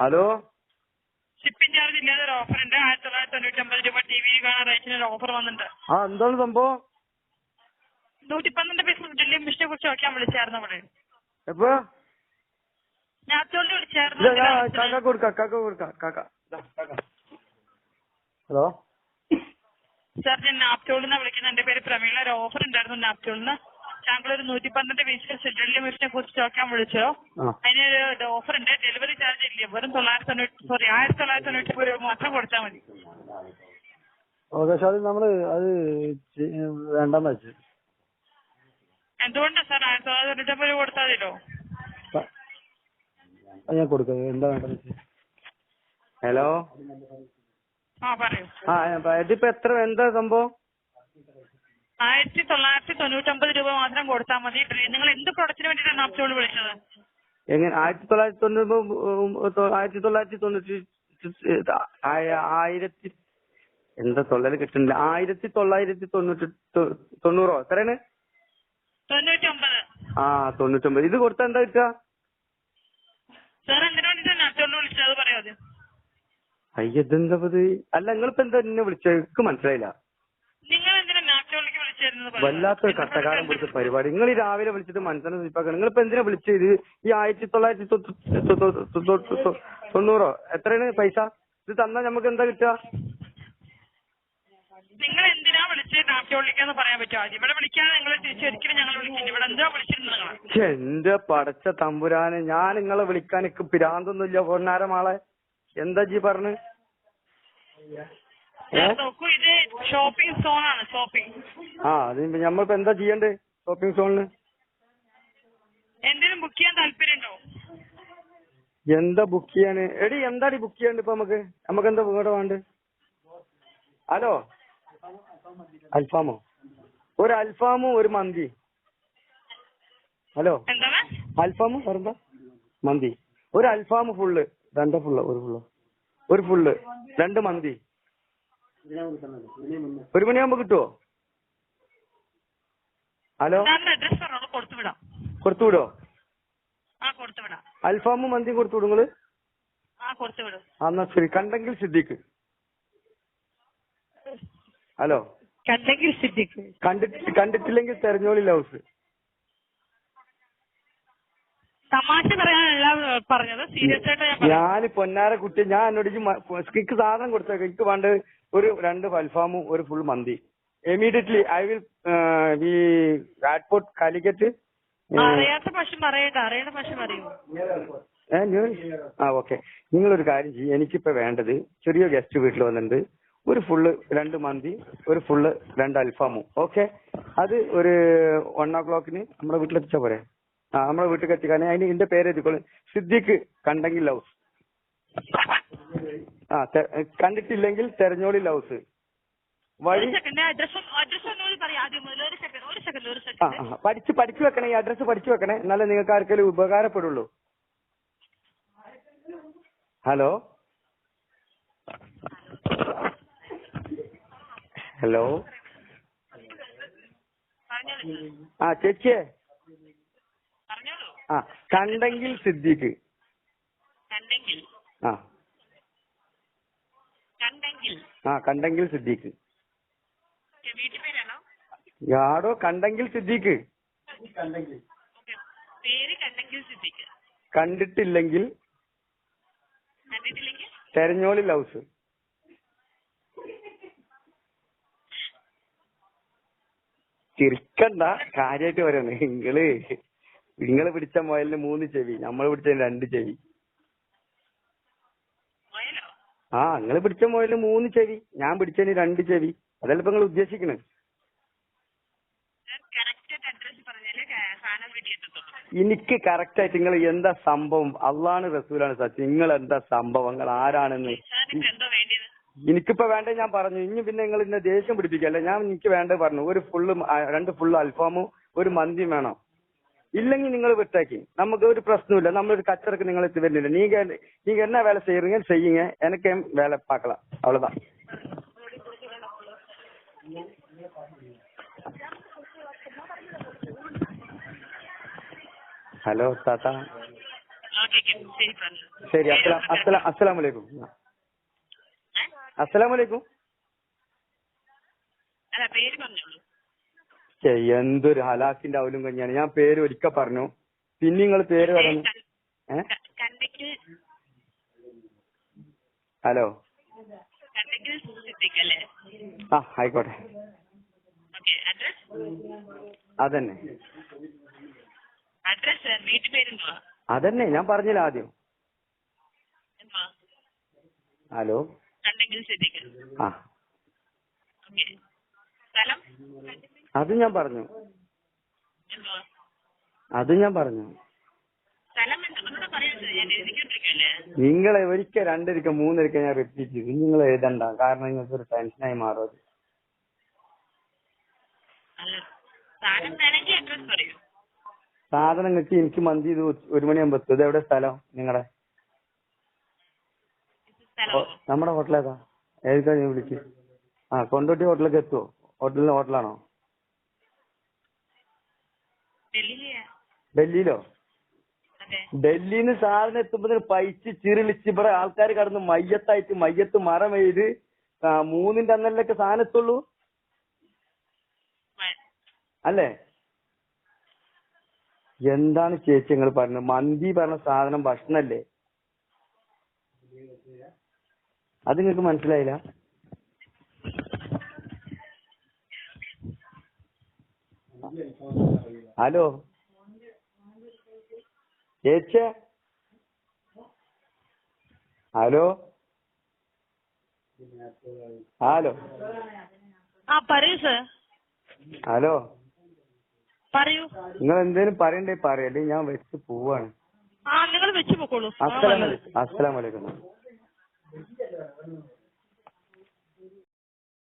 Hello, shipping charge ഇല്ലാതെ ഒരു offer ഉണ്ട്. 1999 രൂപ ടി വി കാണാൻ റേറ്റിന് ഒരു ഓഫർ വന്നിട്ടുണ്ട്. എന്താണ് സംഭവം? 112 പൈസ ഡെല്ലി മിഷനെ കുറിച്ച് നോക്കാൻ വിളിച്ചായിരുന്നു അവിടെ. എപ്പോ? ഞാൻ അതുകൊണ്ട് വിളിച്ചായിരുന്നു. ഹലോ സാർ, ഞാൻ നാപ്റ്റോളിൽ വിളിക്കുന്നത്. എന്റെ പേര് പ്രമീള. ഒരു ഓഫർ ഉണ്ടായിരുന്നു നാപ്റ്റോളിന്. താങ്കൾ ഒരു 112 പൈസ ഡെല്ലി മിഷനെ കുറിച്ച് നോക്കാൻ വിളിച്ചോ? അതിനൊരു ഓഫർ ഉണ്ട്. ഡെലിവറി ചാർജ് ഇല്ല. വെറും 1999 രൂപ മാത്രം കൊടുത്താൽ മതി. ഓക്കെ, നമ്മള് അത് വേണ്ടെന്ന് വെച്ചു. എന്തുകൊണ്ടാ സാർ? 1999 രൂപ കൊടുത്താൽ മതിയല്ലോ. ഞാൻ കൊടുക്കാം. എന്താ വേണ്ടെന്ന് വെച്ചാൽ. ഹലോ, പറയൂ. ഇതിപ്പോ എന്താ സംഭവം? 1999 രൂപ മാത്രം കൊടുത്താൽ മതി. നിങ്ങൾ എന്ത് പ്രൊഡക്റ്റിന് വേണ്ടിയിട്ടാണ് നാപ്റ്റോൾ വിളിച്ചത്? എങ്ങനെ? 1990 എന്താ തൊള്ളല് കിട്ടുന്നില്ല. 1990 എത്രയാണ്? 99. 99. ഇത് കൊടുത്താ എന്താ കിട്ടുക? സാർ, എന്തിനു വേണ്ടിയിട്ടാണ് നാപ്റ്റോൾ വിളിച്ചത്? അത് പറയാതെ. അയ്യതെന്താ? അല്ല, നിങ്ങളിപ്പോ എന്താ എന്നെ വിളിച്ചത്? എനിക്ക് മനസ്സിലായില്ല. നിങ്ങൾ എന്തിനാ നാപ്റ്റോളിലേക്ക് വിളിച്ചിരുന്നത്? വല്ലാത്തൊരു കഷ്ടകാലം പിടിച്ച പരിപാടി. നിങ്ങൾ ഈ രാവിലെ വിളിച്ചിട്ട് മനസ്സിനെ വിളിപ്പാക്കണം. നിങ്ങളിപ്പോ എന്തിനാ വിളിച്ചത്? ഈ 1990 എത്രയാണ് പൈസ? ഇത് തന്നാ നമുക്ക് എന്താ കിട്ടുക? നിങ്ങൾ എന്തിനാ വിളിച്ചത് നാപ്റ്റോളിലേക്കാന്ന് പറയാൻ പറ്റുമോ? ഇവിടെ വിളിക്കാതെ നിങ്ങൾ തിരിച്ചൊരിക്കലും ഞങ്ങൾ വിളിക്കില്ല. ഇവിടെ എന്താ വിളിച്ചിരുന്നത് നിങ്ങൾ? എന്റെ പടച്ച തമ്പുരാന്, ഞാൻ നിങ്ങളെ വിളിക്കാൻ എനിക്ക് പിരാന്തൊന്നുമില്ല. പൊന്നാരമാളെ, എന്താ ജി പറഞ്ഞു? നോക്കൂ, ഇത് ഷോപ്പിംഗ് സോണാണ്. ഷോപ്പിംഗ്. അത് നമ്മളിപ്പോ എന്താ ചെയ്യണ്ടേ ഷോപ്പിംഗ് സോണില്? എന്തെങ്കിലും ബുക്ക് ചെയ്യാൻ താല്പര്യമുണ്ടോ? എന്താ ബുക്ക് ചെയ്യാന്? എടി, എന്താടി ബുക്ക് ചെയ്യണ്ട ഇപ്പൊ? നമുക്ക് എന്താ ഇവിടെ വേണ്ട? ഹലോ, അൽഫാമോ? ഒരു അൽഫാമും ഒരു മന്തി. ഹലോ, അൽഫാമും വേറെന്താ? മന്തി. ഒരു അൽഫാമ് ഫുള്ള്, രണ്ട് ഫുള്ള്, ഒരു ഫുള്ള്, 2 മന്തി. 1 മണിയാകുമ്പോ കിട്ടുവോ? ഹലോ, കൊടുത്തുവിടോ? അൽഫാമും മന്തിയും കൊടുത്തുവിടും നിങ്ങള്? എന്നാ ശരി. കണ്ടെങ്കിൽ സിദ്ദീഖ്. ഹലോ, കണ്ടിട്ടില്ലെങ്കിൽ തെരഞ്ഞോളി ലൗസ്. തമാശ പറയാനല്ല പറഞ്ഞത്, സീരിയസ് ആയിട്ട്. ഞാൻ പൊന്നാര കുട്ടി, ഞാൻ എന്നോട് എനിക്ക് സാധനം കൊടുത്തേക്ക്. എനിക്ക് വേണ്ട ഒരു 2 അൽഫാമും ഒരു full mandi. Immediately I will be airport Calicut. അറിയാത്ത പക്ഷം പറയണ്ട, അറിയണ പക്ഷം അറിയൂ. ഓക്കെ. നിങ്ങളൊരു കാര്യം ചെയ്യും. എനിക്കിപ്പോ വേണ്ടത്, ചെറിയ ഗസ്റ്റ് വീട്ടിൽ വന്നിട്ടുണ്ട്. ഒരു ഫുള്ള് 2 മന്തി, ഒരു ഫുള്ള് 2 അൽഫാമും. ഓക്കെ, അത് ഒരു 1 o'clock നമ്മുടെ വീട്ടിലെത്തിച്ചാ പോരെ? നമ്മളെ വീട്ടിൽ എത്തിക്കാൻ. അതിന് എന്റെ പേര് എഴുതിക്കോളൂ, സിദ്ദീഖ് കണ്ടെങ്കിൽ ലൗസ്. കണ്ടിട്ടില്ലെങ്കിൽ തെരഞ്ഞോളി ലൗസ് വഴി. പഠിച്ചു വെക്കണേ. ഈ അഡ്രസ് പഠിച്ചു വെക്കണേ, എന്നാലേ നിങ്ങൾക്ക് ആർക്കെങ്കിലും ഉപകാരപ്പെടുള്ളൂ. ഹലോ, ചേച്ചിയെ, കണ്ടെങ്കിൽ സിദ്ദീഖ്. കണ്ടെങ്കിൽ സിദ്ദീഖ്. യാടോ, കണ്ടെങ്കിൽ സിദ്ദീഖ്. കണ്ടിട്ടില്ലെങ്കിൽ തെരഞ്ഞോളി ലൗസ്. ചിരിക്കണ്ട, കാര്യമായിട്ട് പറയാണ്. നിങ്ങള് പിടിച്ച മുയലിന് 3 ചെവി, നമ്മള് പിടിച്ചതിന് 2 ചെവി. നിങ്ങള് പിടിച്ച മുയലിന് 3 ചെവി, ഞാൻ പിടിച്ചതിന് 2 ചെവി. അതല്ല ഇപ്പൊ നിങ്ങൾ ഉദ്ദേശിക്കണേ? എനിക്ക് കറക്റ്റ് ആയിട്ട് നിങ്ങൾ എന്താ സംഭവം? അള്ളാണ് റസൂലാണ് സത്യം. നിങ്ങൾ എന്താ സംഭവം? നിങ്ങൾ ആരാണെന്ന് എനിക്കിപ്പോ വേണ്ട. ഞാൻ പറഞ്ഞു. ഇനി പിന്നെ നിങ്ങൾ ഇന്നെ ദേഷ്യം പിടിപ്പിക്കല്ലേ. എനിക്ക് വേണ്ടത് പറഞ്ഞു. ഒരു ഫുള്ള് 2 ഫുള്ള് അൽഫാമും ഒരു മന്തിയും വേണം. ഇല്ലെങ്കിൽ നിങ്ങൾ വിട്ടേക്ക്, നമുക്ക് ഒരു പ്രശ്നമില്ല. നമ്മളൊരു കച്ചറക്ക് നിങ്ങൾ എത്തി വരുന്നില്ല. நீங்க என்ன வேலை செய்யறீங்க செய்யுங்க, எனக்கு வேலை பார்க்கலாம், அவ்வளவுதான். ഹലോ താത്ത, ഓക്കെ ശരി ശരി. അസ്സലാമലൈക്കും. അസ്സലാമലൈക്കും. അല്ല പേര് പറഞ്ഞോളൂ. എന്തൊരു ഹലാക്കിന്റെ അവലും കഞ്ഞാണ്. ഞാൻ പേര് ഒരിക്കൽ പറഞ്ഞു, പിന്നെ നിങ്ങൾ പേര് പറഞ്ഞു. ഹലോ. ആ ആയിക്കോട്ടെ. അതന്നെ അതന്നെ ഞാൻ പറഞ്ഞില്ല ആദ്യം. ഹലോ. ആ അത് ഞാൻ പറഞ്ഞു. നിങ്ങളെ ഒരിക്കൽ രണ്ടൊരിക്കൽ മൂന്നൊരിക്കൽ ഞാൻ റിപ്പീറ്റ് ചെയ്തു. നിങ്ങൾ എഴുതണ്ട, കാരണം നിങ്ങൾക്ക് ഒരു ടെൻഷനായി മാറും. സാധനം കിട്ടി. എനിക്ക് മന്തി ഇത് 1 മണിയാകുമ്പോ എത്തും. ഇത് എവിടെ സ്ഥലം നിങ്ങളുടെ? നമ്മുടെ ഹോട്ടലേതാ? ഏതാ ഞാൻ വിളിക്ക്. ആ കൊണ്ടോട്ടി ഹോട്ടലിലേക്ക് എത്തുവോ? ഹോട്ടലാണോ? ഡൽഹിയിലോ? ഡൽഹിന്ന് സാധനം എത്തുമ്പോ പൈച്ച് ചിറിളിച്ച് ഇവിടെ ആൾക്കാർ കടന്ന് മയ്യത്ത് മരം എഴുത് 3-ന്റെ അന്നല്ലൊക്കെ സാധനം എത്തുള്ളൂ അല്ലേ? എന്താണ് ചേച്ചി നിങ്ങൾ പറഞ്ഞത്? മന്തി പറഞ്ഞ സാധനം ഭക്ഷണല്ലേ? അത് നിങ്ങൾക്ക് മനസ്സിലായില്ല? ഹലോ ചേച്ചി. ഹലോ. പറയൂ സർ. ഹലോ. പറയൂ. നിങ്ങൾ എന്തേലും പറയണ്ടേ പറയല്ലേ, ഞാൻ വെച്ച് പോവാണ്. നിങ്ങൾ വെച്ച് പോക്കോളൂ. അസ്സലാമലൈക്കും.